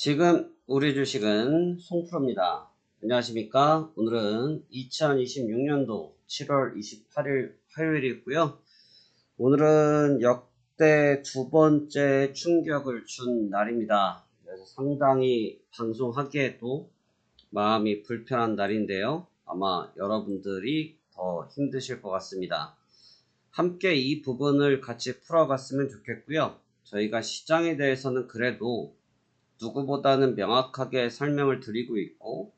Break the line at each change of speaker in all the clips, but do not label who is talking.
지금 우리 주식은 송프로입니다. 안녕하십니까? 오늘은 2026년도 7월 28일 화요일이고요. 오늘은 역대 두 번째 충격을 준 날입니다. 그래서 상당히 방송하기에도 마음이 불편한 날인데요. 아마 여러분들이 더 힘드실 것 같습니다. 함께 이 부분을 같이 풀어갔으면 좋겠고요. 저희가 시장에 대해서는 그래도 누구보다는 명확하게 설명을 드리고 있고,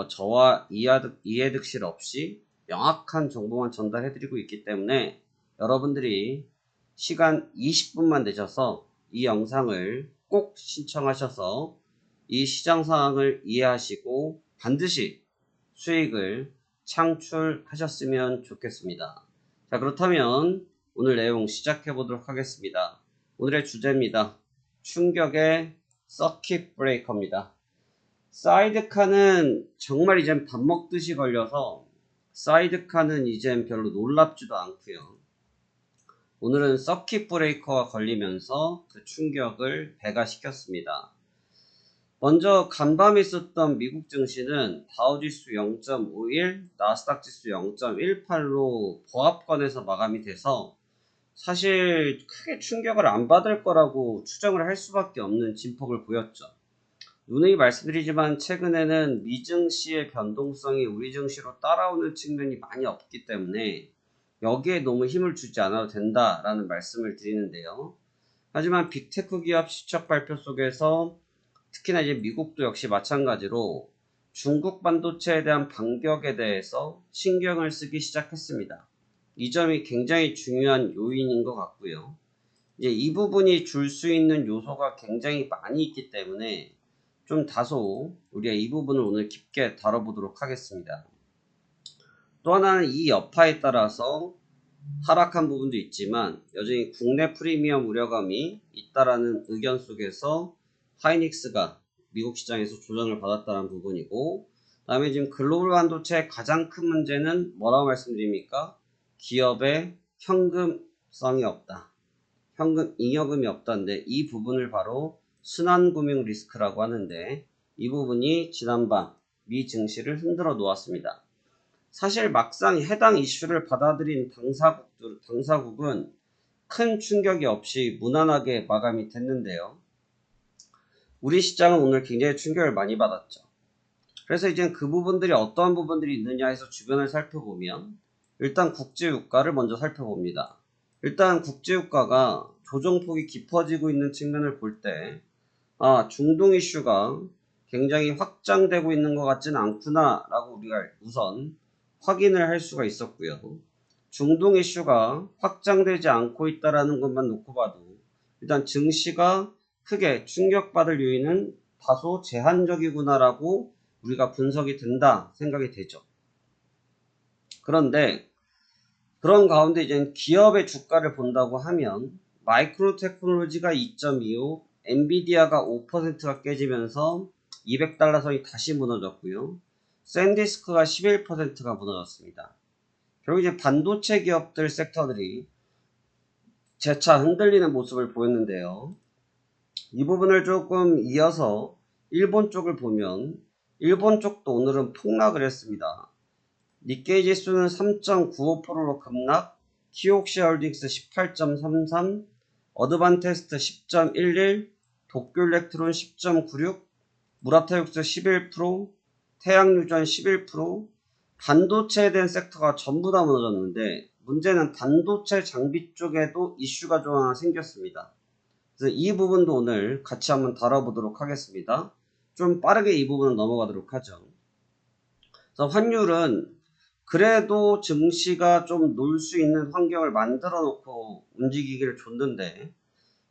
저와 이해득실 없이 명확한 정보만 전달해 드리고 있기 때문에 여러분들이 시간 20분만 내셔서 이 영상을 꼭 신청하셔서 이 시장 상황을 이해하시고 반드시 수익을 창출하셨으면 좋겠습니다. 자, 그렇다면 오늘 내용 시작해 보도록 하겠습니다. 오늘의 주제입니다. 충격의 서킷 브레이커입니다. 사이드카는 정말 이젠 밥 먹듯이 걸려서 사이드카는 이젠 별로 놀랍지도 않고요. 오늘은 서킷 브레이커가 걸리면서 그 충격을 배가시켰습니다. 먼저 간밤에 있었던 미국 증시는 다우지수 0.51, 나스닥 지수 0.18로 보합권에서 마감이 돼서 사실 크게 충격을 안 받을 거라고 추정을 할 수밖에 없는 진폭을 보였죠. 누누이 말씀드리지만 최근에는 미증시의 변동성이 우리 증시로 따라오는 측면이 많이 없기 때문에 여기에 너무 힘을 주지 않아도 된다라는 말씀을 드리는데요. 하지만 빅테크 기업 실적 발표 속에서 특히나 이제 미국도 역시 마찬가지로 중국 반도체에 대한 반격에 대해서 신경을 쓰기 시작했습니다. 이 점이 굉장히 중요한 요인인 것 같고요. 이제 이 부분이 줄 수 있는 요소가 굉장히 많이 있기 때문에 좀 다소 우리가 이 부분을 오늘 깊게 다뤄보도록 하겠습니다. 또 하나는 이 여파에 따라서 하락한 부분도 있지만 여전히 국내 프리미엄 우려감이 있다라는 의견 속에서 하이닉스가 미국 시장에서 조정을 받았다는 부분이고, 그 다음에 지금 글로벌 반도체의 가장 큰 문제는 뭐라고 말씀드립니까? 기업의 현금성이 없다. 현금 잉여금이 없다는데 이 부분을 바로 순환금융 리스크라고 하는데 이 부분이 지난밤 미 증시를 흔들어 놓았습니다. 사실 막상 해당 이슈를 받아들인 당사국은 큰 충격이 없이 무난하게 마감이 됐는데요. 우리 시장은 오늘 굉장히 충격을 많이 받았죠. 그래서 이제 그 부분들이 어떠한 부분들이 있느냐 해서 주변을 살펴보면 일단 국제유가를 먼저 살펴봅니다. 일단 국제유가가 조정폭이 깊어지고 있는 측면을 볼 때 중동 이슈가 굉장히 확장되고 있는 것 같지는 않구나 라고 우리가 우선 확인을 할 수가 있었고요. 중동 이슈가 확장되지 않고 있다라는 것만 놓고 봐도 일단 증시가 크게 충격받을 요인은 다소 제한적이구나라고 우리가 분석이 된다 생각이 되죠. 그런데 그런 가운데 이제 기업의 주가를 본다고 하면 마이크로 테크놀로지가 2.25, 엔비디아가 5%가 깨지면서 200달러 선이 다시 무너졌고요. 샌디스크가 11%가 무너졌습니다. 결국 이제 반도체 기업들 섹터들이 재차 흔들리는 모습을 보였는데요. 이 부분을 조금 이어서 일본 쪽을 보면 일본 쪽도 오늘은 폭락을 했습니다. 니케이 지수는 3.95%로 급락, 키옥시홀딩스 18.33, 어드반테스트 10.11, 도쿄일렉트론 10.96, 무라타육스 11%, 태양유전 11%, 반도체에 대한 섹터가 전부 다 무너졌는데 문제는 반도체 장비 쪽에도 이슈가 좀 하나 생겼습니다. 그래서 이 부분도 오늘 같이 한번 다뤄보도록 하겠습니다. 좀 빠르게 이 부분은 넘어가도록 하죠. 그래서 환율은 그래도 증시가 좀 놀 수 있는 환경을 만들어 놓고 움직이기를 줬는데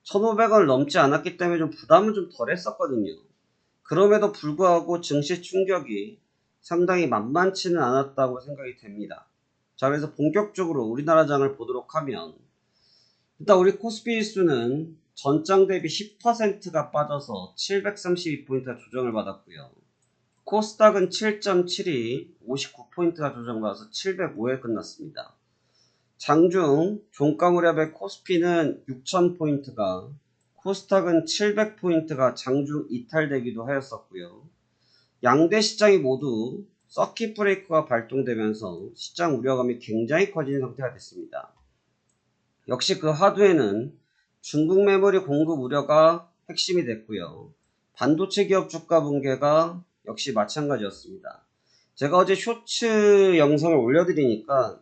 1,500원을 넘지 않았기 때문에 좀 부담은 좀 덜 했었거든요. 그럼에도 불구하고 증시 충격이 상당히 만만치는 않았다고 생각이 됩니다. 자, 그래서 본격적으로 우리나라 장을 보도록 하면 일단 우리 코스피 지수는 전장 대비 10%가 빠져서 732포인트가 조정을 받았고요. 코스닥은 7.72, 59포인트가 조정받아서 705에 끝났습니다. 장중 종가 무렵에 코스피는 6000포인트가 코스닥은 700포인트가 장중 이탈되기도 하였었고요. 양대 시장이 모두 서킷 브레이커가 발동되면서 시장 우려감이 굉장히 커진 상태가 됐습니다. 역시 그 하두에는 중국 메모리 공급 우려가 핵심이 됐고요. 반도체 기업 주가 붕괴가 역시 마찬가지였습니다. 제가 어제 쇼츠 영상을 올려드리니까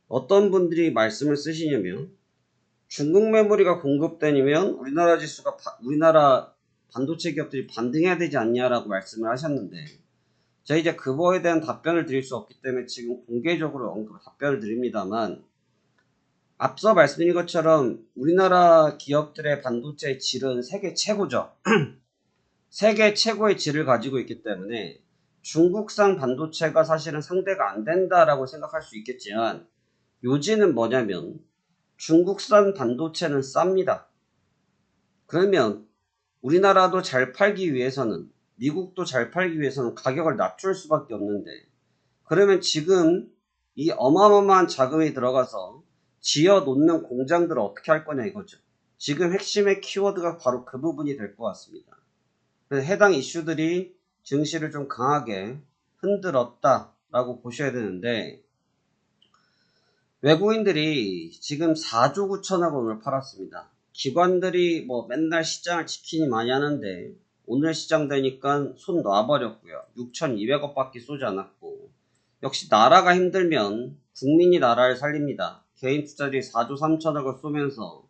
어떤 분들이 말씀을 쓰시냐면 중국 메모리가 공급되면 우리나라 반도체 기업들이 반등해야 되지 않냐라고 말씀을 하셨는데, 제가 이제 그거에 대한 답변을 드릴 수 없기 때문에 지금 공개적으로 답변을 드립니다만, 앞서 말씀드린 것처럼 우리나라 기업들의 반도체 질은 세계 최고죠. 세계 최고의 질을 가지고 있기 때문에 중국산 반도체가 사실은 상대가 안 된다라고 생각할 수 있겠지만, 요지는 뭐냐면 중국산 반도체는 쌉니다. 그러면 우리나라도 잘 팔기 위해서는, 미국도 잘 팔기 위해서는 가격을 낮출 수밖에 없는데, 그러면 지금 이 어마어마한 자금이 들어가서 지어 놓는 공장들을 어떻게 할 거냐 이거죠. 지금 핵심의 키워드가 바로 그 부분이 될 것 같습니다. 그래서 해당 이슈들이 증시를 좀 강하게 흔들었다라고 보셔야 되는데, 외국인들이 지금 4조 9천억 원을 팔았습니다. 기관들이 뭐 맨날 시장을 지키니 많이 하는데 오늘 시장 되니까 손 놔버렸고요. 6,200억 밖에 쏘지 않았고, 역시 나라가 힘들면 국민이 나라를 살립니다. 개인 투자들이 4조 3천억을 쏘면서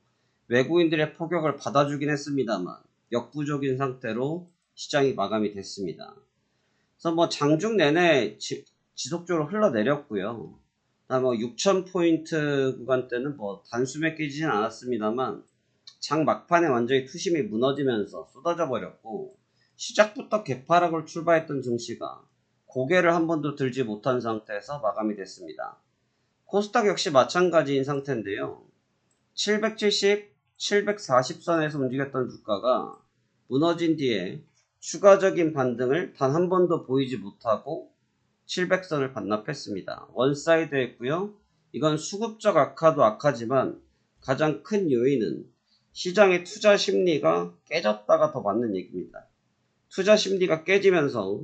외국인들의 포격을 받아주긴 했습니다만 역부족인 상태로 시장이 마감이 됐습니다. 그래서 뭐 장중 내내 지속적으로 흘러내렸고요. 뭐 6,000포인트 구간대는 뭐 단숨에 깨지진 않았습니다만 장 막판에 완전히 투심이 무너지면서 쏟아져 버렸고, 시작부터 개파락을 출발했던 증시가 고개를 한 번도 들지 못한 상태에서 마감이 됐습니다. 코스닥 역시 마찬가지인 상태인데요. 770, 740선에서 움직였던 주가가 무너진 뒤에 추가적인 반등을 단 한 번도 보이지 못하고 700선을 반납했습니다. 원사이드 했고요. 이건 수급적 악화도 악화지만 가장 큰 요인은 시장의 투자 심리가 깨졌다가 더 맞는 얘기입니다. 투자 심리가 깨지면서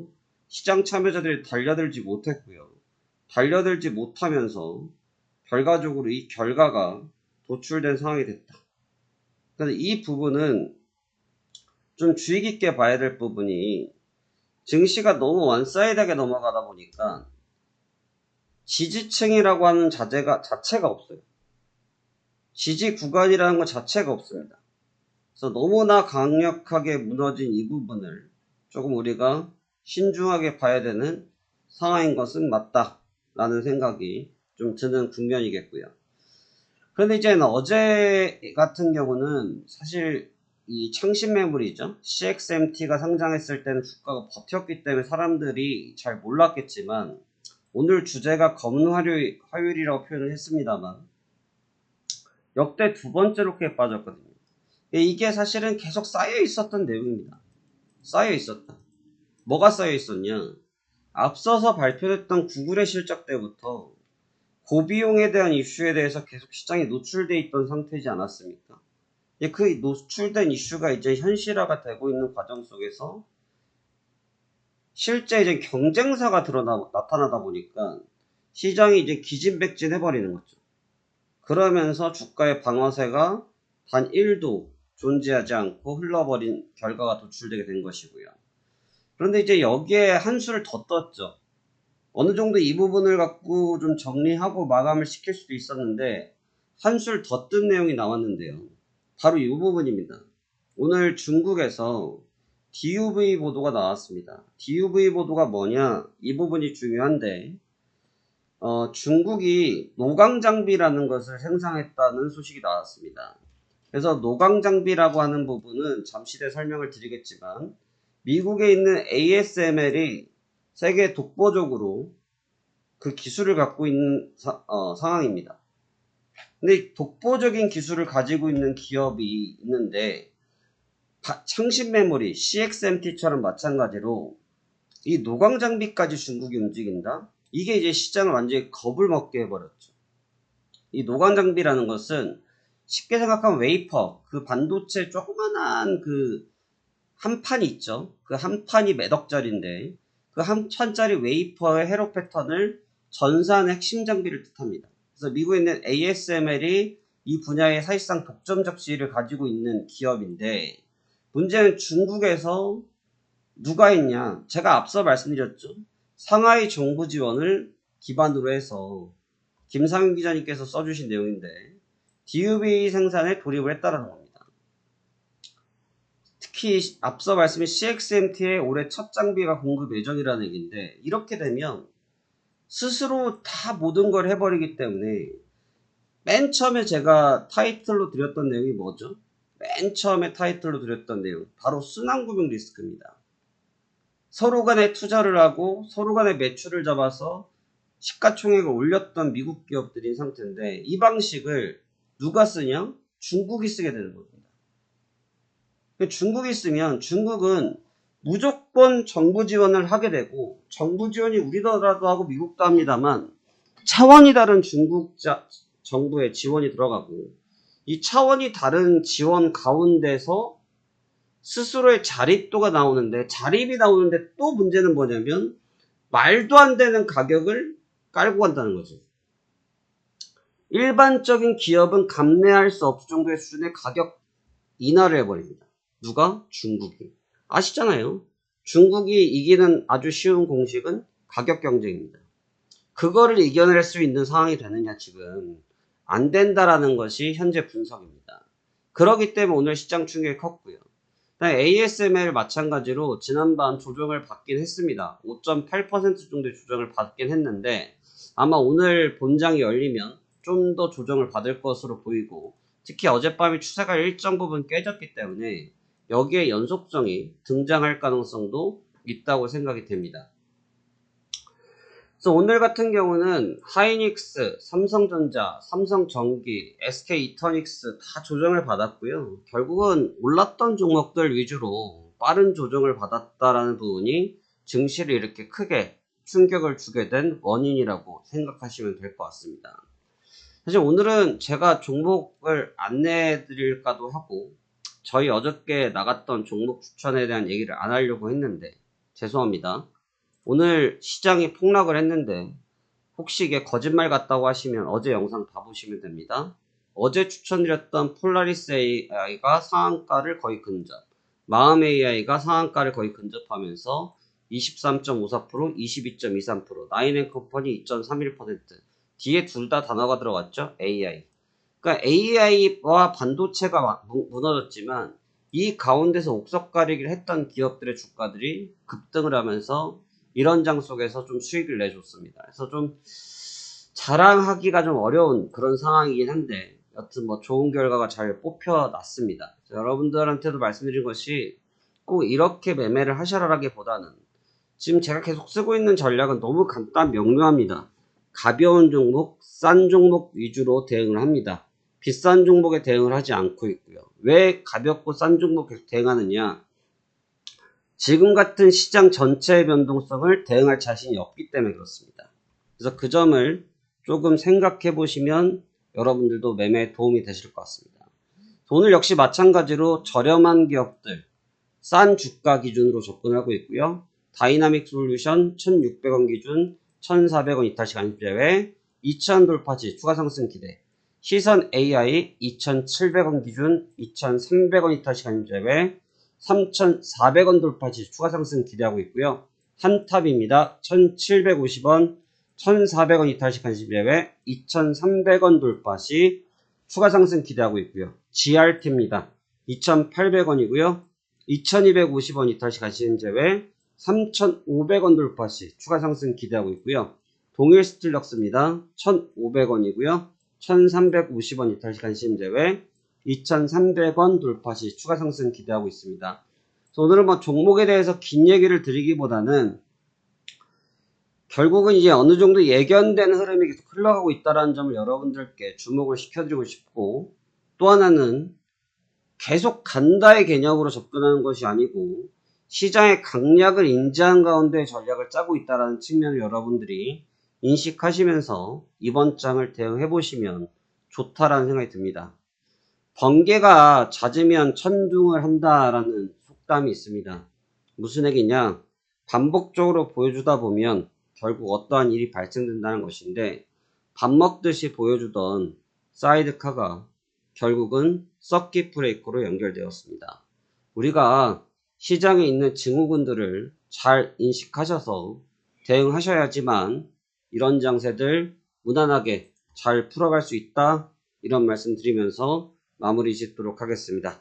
시장 참여자들이 달려들지 못했고요. 달려들지 못하면서 결과적으로 이 결과가 도출된 상황이 됐다. 그래서 이 부분은 좀 주의 깊게 봐야 될 부분이, 증시가 너무 원사이드하게 넘어가다 보니까 지지층이라고 하는 자체가 없어요. 지지 구간이라는 것 자체가 없습니다. 그래서 너무나 강력하게 무너진 이 부분을 조금 우리가 신중하게 봐야 되는 상황인 것은 맞다라는 생각이 좀 드는 국면이겠고요. 그런데 이제 어제 같은 경우는 사실 이 창신매물이죠. CXMT가 상장했을 때는 주가가 버텼기 때문에 사람들이 잘 몰랐겠지만, 오늘 주제가 검화율이라고 표현을 했습니다만 역대 두 번째로 크게 빠졌거든요. 이게 사실은 계속 쌓여 있었던 내용입니다. 쌓여 있었다. 뭐가 쌓여 있었냐? 앞서서 발표됐던 구글의 실적 때부터 고비용에 대한 이슈에 대해서 계속 시장에 노출되어 있던 상태이지 않았습니까? 그 노출된 이슈가 이제 현실화가 되고 있는 과정 속에서 실제 이제 경쟁사가 나타나다 보니까 시장이 이제 기진백진 해버리는 거죠. 그러면서 주가의 방어세가 단 1도 존재하지 않고 흘러버린 결과가 도출되게 된 것이고요. 그런데 이제 여기에 한 수를 더 떴죠. 어느 정도 이 부분을 갖고 좀 정리하고 마감을 시킬 수도 있었는데 한 수를 더 뜬 내용이 나왔는데요. 바로 이 부분입니다. 오늘 중국에서 DUV 보도가 나왔습니다. DUV 보도가 뭐냐? 이 부분이 중요한데, 중국이 노광장비라는 것을 생산했다는 소식이 나왔습니다. 그래서 노광장비라고 하는 부분은 잠시 뒤에 설명을 드리겠지만, 미국에 있는 ASML이 세계 독보적으로 그 기술을 갖고 있는 상황입니다. 근데 독보적인 기술을 가지고 있는 기업이 있는데, 창신메모리 CXMT처럼 마찬가지로 이 노광장비까지 중국이 움직인다? 이게 이제 시장을 완전히 겁을 먹게 해버렸죠. 이 노광장비라는 것은 쉽게 생각하면 웨이퍼, 그 반도체 조그만한 그 한 판이 있죠. 그 한 판이 몇 억짜리인데 그 한 판짜리 웨이퍼의 회로 패턴을 전산의 핵심 장비를 뜻합니다. 그래서 미국에 있는 ASML이 이 분야에 사실상 독점적 지위를 가지고 있는 기업인데 문제는 중국에서 누가 있냐? 제가 앞서 말씀드렸죠. 상하이 정부 지원을 기반으로 해서 김상윤 기자님께서 써주신 내용인데 DUV 생산에 돌입을 했다는 겁니다. 특히 앞서 말씀인 CXMT의 올해 첫 장비가 공급 예정이라는 얘기인데 이렇게 되면 스스로 다 모든 걸 해버리기 때문에 맨 처음에 제가 타이틀로 드렸던 내용이 뭐죠? 맨 처음에 타이틀로 드렸던 내용 바로 순환구명 리스크입니다. 서로 간에 투자를 하고 서로 간에 매출을 잡아서 시가총액을 올렸던 미국 기업들인 상태인데 이 방식을 누가 쓰냐? 중국이 쓰게 되는 겁니다. 중국이 쓰면 중국은 무조건 정부 지원을 하게 되고 정부 지원이 우리나라도 하고 미국도 합니다만 차원이 다른 중국 정부의 지원이 들어가고 이 차원이 다른 지원 가운데서 스스로의 자립도가 나오는데 자립이 나오는데 또 문제는 뭐냐면 말도 안 되는 가격을 깔고 간다는 거죠. 일반적인 기업은 감내할 수 없을 정도의 수준의 가격 인하를 해버립니다. 누가? 중국이. 아시잖아요. 중국이 이기는 아주 쉬운 공식은 가격 경쟁입니다. 그거를 이겨낼 수 있는 상황이 되느냐 지금 안 된다라는 것이 현재 분석입니다. 그렇기 때문에 오늘 시장 충격이 컸고요. ASML 마찬가지로 지난밤 조정을 받긴 했습니다. 5.8% 정도의 조정을 받긴 했는데 아마 오늘 본장이 열리면 좀 더 조정을 받을 것으로 보이고 특히 어젯밤에 추세가 일정 부분 깨졌기 때문에 여기에 연속성이 등장할 가능성도 있다고 생각이 됩니다. 그래서 오늘 같은 경우는 하이닉스, 삼성전자, 삼성전기, SK이터닉스 다 조정을 받았고요. 결국은 올랐던 종목들 위주로 빠른 조정을 받았다라는 부분이 증시를 이렇게 크게 충격을 주게 된 원인이라고 생각하시면 될 것 같습니다. 사실 오늘은 제가 종목을 안내해 드릴까도 하고 저희 어저께 나갔던 종목 추천에 대한 얘기를 안 하려고 했는데 죄송합니다. 오늘 시장이 폭락을 했는데 혹시 이게 거짓말 같다고 하시면 어제 영상 다 보시면 됩니다. 어제 추천드렸던 폴라리스 AI가 상한가를 거의 근접, 마음 AI가 상한가를 거의 근접하면서 23.54%, 22.23%, 나인앤컴퍼니 2.31%, 뒤에 둘 다 단어가 들어갔죠. AI. 그러니까 AI와 반도체가 무너졌지만 이 가운데서 옥석 가리기를 했던 기업들의 주가들이 급등을 하면서 이런 장 속에서 좀 수익을 내줬습니다. 그래서 좀 자랑하기가 좀 어려운 그런 상황이긴 한데 여튼 뭐 좋은 결과가 잘 뽑혀났습니다. 여러분들한테도 말씀드린 것이 꼭 이렇게 매매를 하셔라라기보다는 지금 제가 계속 쓰고 있는 전략은 너무 간단 명료합니다. 가벼운 종목, 싼 종목 위주로 대응을 합니다. 비싼 종목에 대응을 하지 않고 있고요. 왜 가볍고 싼 종목에 대응하느냐? 지금 같은 시장 전체의 변동성을 대응할 자신이 없기 때문에 그렇습니다. 그래서 그 점을 조금 생각해 보시면 여러분들도 매매에 도움이 되실 것 같습니다. 오늘 역시 마찬가지로 저렴한 기업들, 싼 주가 기준으로 접근하고 있고요. 다이나믹 솔루션 1600원 기준 1400원 이탈시 간입 제외, 2000 돌파시 추가 상승 기대, 시선 AI 2700원 기준 2300원 이탈시 간입 제외, 3400원 돌파시 추가 상승 기대하고 있고요. 한탑입니다. 1750원, 1400원 이탈시 간입 제외, 2300원 돌파시 추가 상승 기대하고 있고요. GRT입니다. 2800원이고요. 2250원 이탈시 가시는 제외 3500원 돌파시 추가 상승 기대하고 있고요. 동일 스틸럭스입니다. 1500원이고요. 1350원 이탈시 가시는 제외 2300원 돌파시 추가 상승 기대하고 있습니다. 그래서 오늘은 뭐 종목에 대해서 긴 얘기를 드리기보다는 결국은 이제 어느 정도 예견된 흐름이 계속 흘러가고 있다는 점을 여러분들께 주목을 시켜드리고 싶고 또 하나는 계속 간다의 개념으로 접근하는 것이 아니고 시장의 강약을 인지한 가운데 전략을 짜고 있다는 측면을 여러분들이 인식하시면서 이번 장을 대응해 보시면 좋다라는 생각이 듭니다. 번개가 잦으면 천둥을 한다라는 속담이 있습니다. 무슨 얘기냐? 반복적으로 보여주다 보면 결국 어떠한 일이 발생된다는 것인데, 밥 먹듯이 보여주던 사이드카가 결국은 서킷 브레이커로 연결되었습니다. 우리가 시장에 있는 증후군들을 잘 인식하셔서 대응하셔야지만 이런 장세들 무난하게 잘 풀어갈 수 있다, 이런 말씀 드리면서 마무리 짓도록 하겠습니다.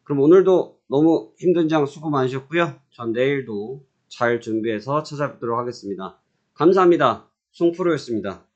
그럼 오늘도 너무 힘든 장 수고 많으셨고요. 전 내일도 잘 준비해서 찾아뵙도록 하겠습니다. 감사합니다. 송프로였습니다.